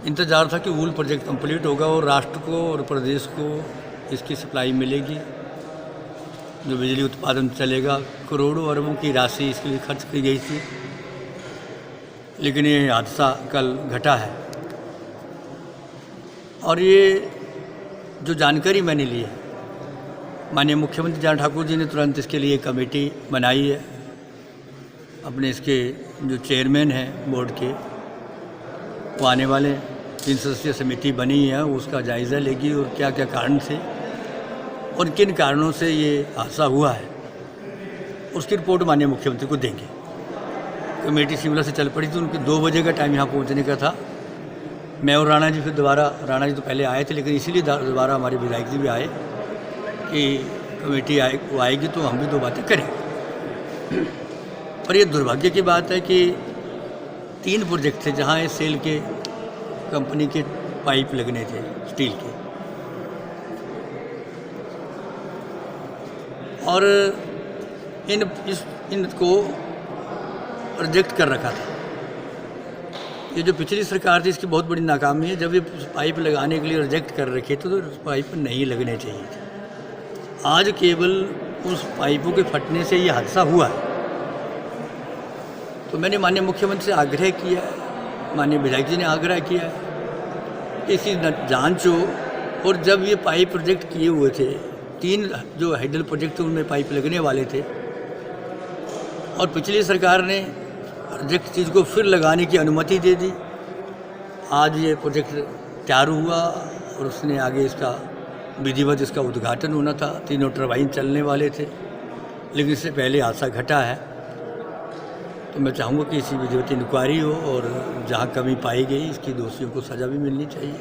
इंतज़ार था कि वूल प्रोजेक्ट कंप्लीट होगा और राष्ट्र को और प्रदेश को इसकी सप्लाई मिलेगी, जो बिजली उत्पादन चलेगा। करोड़ों अरबों की राशि इसके लिए खर्च की गई थी, लेकिन ये हादसा कल घटा है। और ये जो जानकारी मैंने ली है, माननीय मुख्यमंत्री जयराम ठाकुर जी ने तुरंत इसके लिए कमेटी बनाई है। अपने इसके जो चेयरमैन हैं बोर्ड के, वो आने वाले 3 सदस्यीय समिति बनी है, उसका जायज़ा लेगी और क्या क्या कारण थे और किन कारणों से ये हादसा हुआ है, उसकी रिपोर्ट माननीय मुख्यमंत्री को देंगे। कमेटी शिमला से चल पड़ी थी, उनकी 2 बजे का टाइम यहाँ पहुँचने का था। मैं और राणा जी फिर दोबारा, राणा जी तो पहले आए थे, लेकिन इसीलिए दोबारा हमारे विधायक जी भी आए कि कमेटी वो आएगी तो हम भी 2 बातें करेंगे। और ये दुर्भाग्य की बात है कि 3 प्रोजेक्ट थे जहाँ इस सेल के कंपनी के पाइप लगने थे स्टील के, और इनको रिजेक्ट कर रखा था। ये जो पिछली सरकार थी, इसकी बहुत बड़ी नाकामी है। जब ये पाइप लगाने के लिए रिजेक्ट कर रखे थे तो पाइप नहीं लगने चाहिए थे। आज केवल उस पाइपों के फटने से ये हादसा हुआ है। तो मैंने माननीय मुख्यमंत्री से आग्रह किया है, माननीय विधायक जी ने आग्रह किया है कि इसकी जांच हो। और जब ये पाइप प्रोजेक्ट किए हुए थे, 3 जो हाइडल प्रोजेक्ट थे उनमें पाइप लगने वाले थे, और पिछली सरकार ने प्रोजेक्ट चीज़ को फिर लगाने की अनुमति दे दी। आज ये प्रोजेक्ट तैयार हुआ और उसने आगे इसका विधिवत इसका उद्घाटन होना था। 3 टरबाइन चलने वाले थे, लेकिन इससे पहले हादसा घटा है। तो मैं चाहूँगा कि इसी विधिवत इंक्वायरी हो और जहाँ कमी पाई गई इसकी दोषियों को सज़ा भी मिलनी चाहिए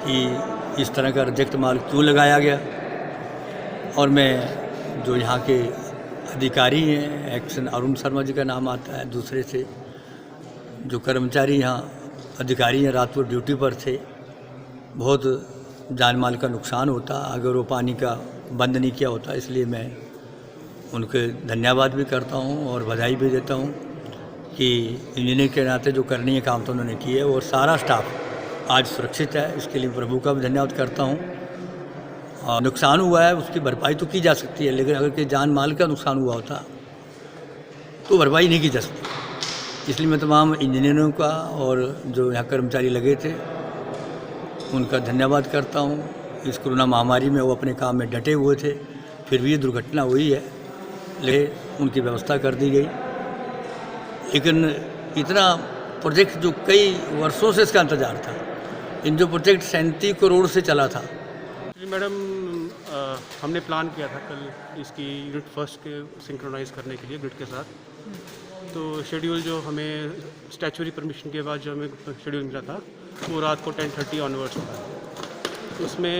कि इस तरह का रिजेक्ट माल क्यों लगाया गया। और मैं जो यहाँ के अधिकारी हैं, एक्शन अरुण शर्मा जी का नाम आता है, दूसरे से जो कर्मचारी यहाँ अधिकारी हैं रात को ड्यूटी पर थे, बहुत जान माल का नुकसान होता अगर वो पानी का बंद नहीं किया होता। इसलिए मैं उनके धन्यवाद भी करता हूँ और बधाई भी देता हूँ कि इंजीनियर के नाते जो करनी है काम तो उन्होंने किए, और सारा स्टाफ आज सुरक्षित है। इसके लिए प्रभु का भी धन्यवाद करता हूँ। नुकसान हुआ है उसकी भरपाई तो की जा सकती है, लेकिन अगर कोई जान माल का नुकसान हुआ होता तो भरपाई नहीं की जा सकती। इसलिए मैं तमाम इंजीनियरों का और जो यहाँ कर्मचारी लगे थे उनका धन्यवाद करता हूँ। इस कोरोना महामारी में वो अपने काम में डटे हुए थे, फिर भी ये दुर्घटना हुई है, लेकिन उनकी व्यवस्था कर दी गई। लेकिन इतना प्रोजेक्ट जो कई वर्षों से इसका इंतज़ार था, इन जो प्रोजेक्ट 37 करोड़ से चला था। मैडम, हमने प्लान किया था कल इसकी यूनिट फर्स्ट के सिंक्रोनाइज़ करने के लिए ग्रिड के साथ। तो शेड्यूल जो हमें स्टैचुरी परमिशन के बाद जो हमें शेड्यूल मिला था वो रात को 10:30 ऑनवर्ड्स था। उसमें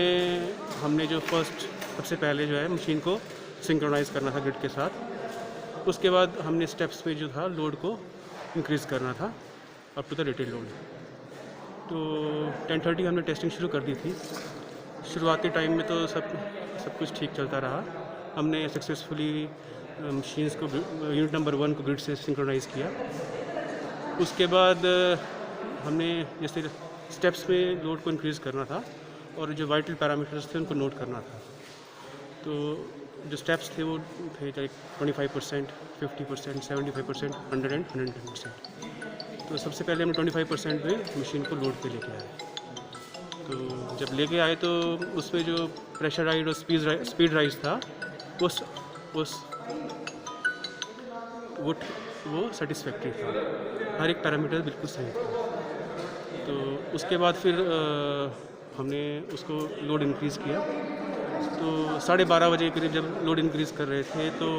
हमने जो फर्स्ट सबसे पहले जो है मशीन को सिंक्रोनाइज़ करना था ग्रिड के साथ। उसके बाद हमने स्टेप्स पे जो था लोड को इंक्रीज़ करना था up to the rated load. तो 10:30 हमने टेस्टिंग शुरू कर दी थी। शुरुआती टाइम में तो सब कुछ ठीक चलता रहा। हमने सक्सेसफुली मशीन्स को यूनिट नंबर 1 को ग्रिड से सिंक्रोनाइज़ किया। उसके बाद हमने जैसे स्टेप्स में लोड को इंक्रीज़ करना था और जो वाइटल पैरामीटर्स थे उनको नोट करना था। तो जो स्टेप्स थे वो थे 25%, 50%, 75%, 100 एंड 110%। तो सबसे पहले हमने 25% पे मशीन को लोड पे लेके आए। तो जब लेके आए तो उसमें जो प्रेशर राइज और स्पीड राइज था वो सेटिस्फैक्ट्री था, हर एक पैरामीटर बिल्कुल सही था। तो उसके बाद फिर हमने उसको लोड इंक्रीज़ किया। तो 12:30 बजे के करीब जब लोड इंक्रीज़ कर रहे थे तो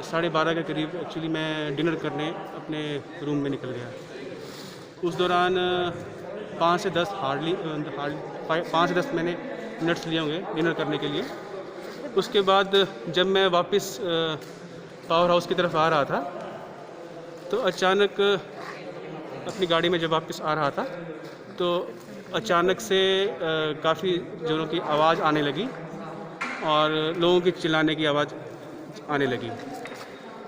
12:30 के करीब एक्चुअली मैं डिनर करने अपने रूम में निकल गया। उस दौरान 5 से 10 5 से 10 मैंने मिनट्स लिए होंगे डिनर करने के लिए। उसके बाद जब मैं वापस पावर हाउस की तरफ आ रहा था तो अचानक अपनी गाड़ी में जब वापस आ रहा था तो अचानक से काफ़ी जोरों की आवाज़ आने लगी और लोगों की चिल्लाने की आवाज़ आने लगी।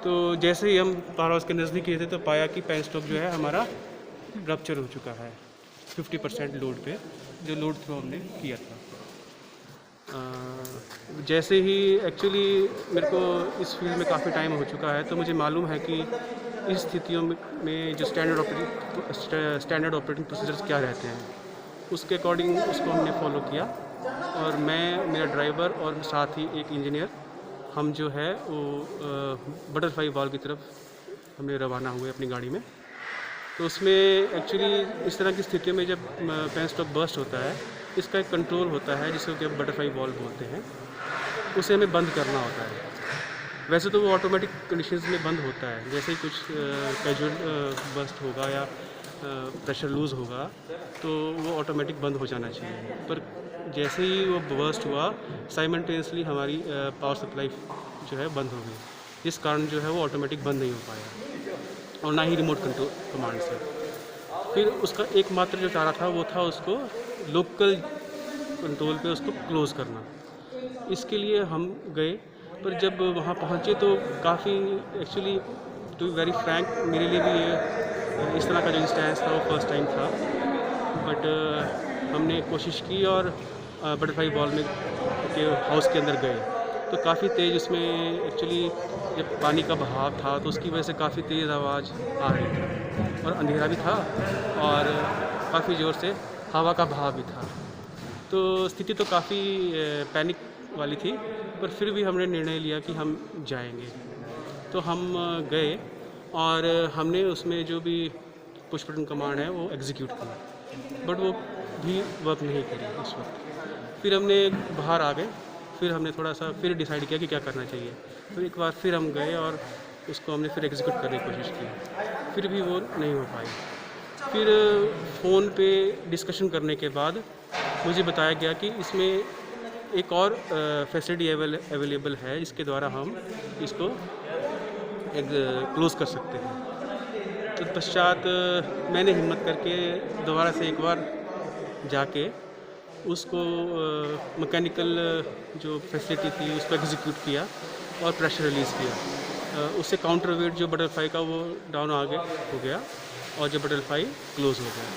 तो जैसे ही हम पावर हाउस के नज़दीक गए थे तो पाया कि पेन स्टॉक जो है हमारा रप्चर हो चुका है 50% लोड पे, जो लोड थ्रो हमने किया था। जैसे ही एक्चुअली मेरे को इस फील्ड में काफ़ी टाइम हो चुका है, तो मुझे मालूम है कि इस स्थितियों में जो स्टैंडर्ड ऑपरेटिंग प्रोसीजर्स क्या रहते हैं, उसके अकॉर्डिंग उसको हमने फॉलो किया। और मैं, मेरा ड्राइवर और साथ ही एक इंजीनियर, हम जो है वो बटरफ्लाई वाल्व की तरफ हमने रवाना हुए अपनी गाड़ी में। तो उसमें एक्चुअली इस तरह की स्थितियों में जब पेन स्टॉक बर्स्ट होता है, इसका एक कंट्रोल होता है जिसको कि बटरफ्लाई वाल्व बोलते हैं, उसे हमें बंद करना होता है। वैसे तो वो ऑटोमेटिक कंडीशंस में बंद होता है, जैसे ही कुछ कैजुअल बर्स्ट होगा या प्रेशर लूज़ होगा तो वो ऑटोमेटिक बंद हो जाना चाहिए। पर जैसे ही वो बर्स्ट हुआ, साइमल्टेनियसली हमारी पावर सप्लाई जो है बंद हो गई, जिस कारण जो है वो ऑटोमेटिक बंद नहीं हो पाया और ना ही रिमोट कंट्रोल कमांड से। फिर उसका एकमात्र जो चारा था वो था उसको लोकल कंट्रोल पे उसको क्लोज़ करना। इसके लिए हम गए, पर जब वहाँ पहुँचे तो काफ़ी actually, to be very frank, मेरे लिए भी ये इस तरह का जो इंस्टेंस था वो फर्स्ट टाइम था। बट हमने कोशिश की और बटरफ्लाई वाल्व में के हाउस के अंदर गए तो काफ़ी तेज़ उसमें एक्चुअली जब पानी का बहाव था तो उसकी वजह से काफ़ी तेज़ आवाज़ आ रही थी और अंधेरा भी था और काफ़ी ज़ोर से हवा का बहाव भी था। तो स्थिति तो काफ़ी पैनिक वाली थी, पर फिर भी हमने निर्णय लिया कि हम जाएंगे। तो हम गए और हमने उसमें जो भी पुश बटन कमांड है वो एग्जीक्यूट की, बट वो भी वर्क नहीं करी उस वक्त। फिर हमने बाहर आ गए, फिर हमने थोड़ा सा फिर डिसाइड किया कि क्या करना चाहिए। तो एक बार फिर हम गए और उसको हमने फिर एग्जीक्यूट करने की कोशिश की, फिर भी वो नहीं हो पाई। फिर फ़ोन पे डिस्कशन करने के बाद मुझे बताया गया कि इसमें एक और फैसिलिटी अवेलेबल है, जिसके द्वारा हम इसको क्लोज़ कर सकते हैं। तत्पश्चात मैंने हिम्मत करके दोबारा से एक बार जाके उसको मैकेनिकल जो फैसिलिटी थी उसको एग्जीक्यूट किया और प्रेशर रिलीज़ किया। उससे काउंटर वेट जो बटरफ्लाई का वो डाउन आ गया हो गया और जो बटरफ्लाई क्लोज़ हो गया।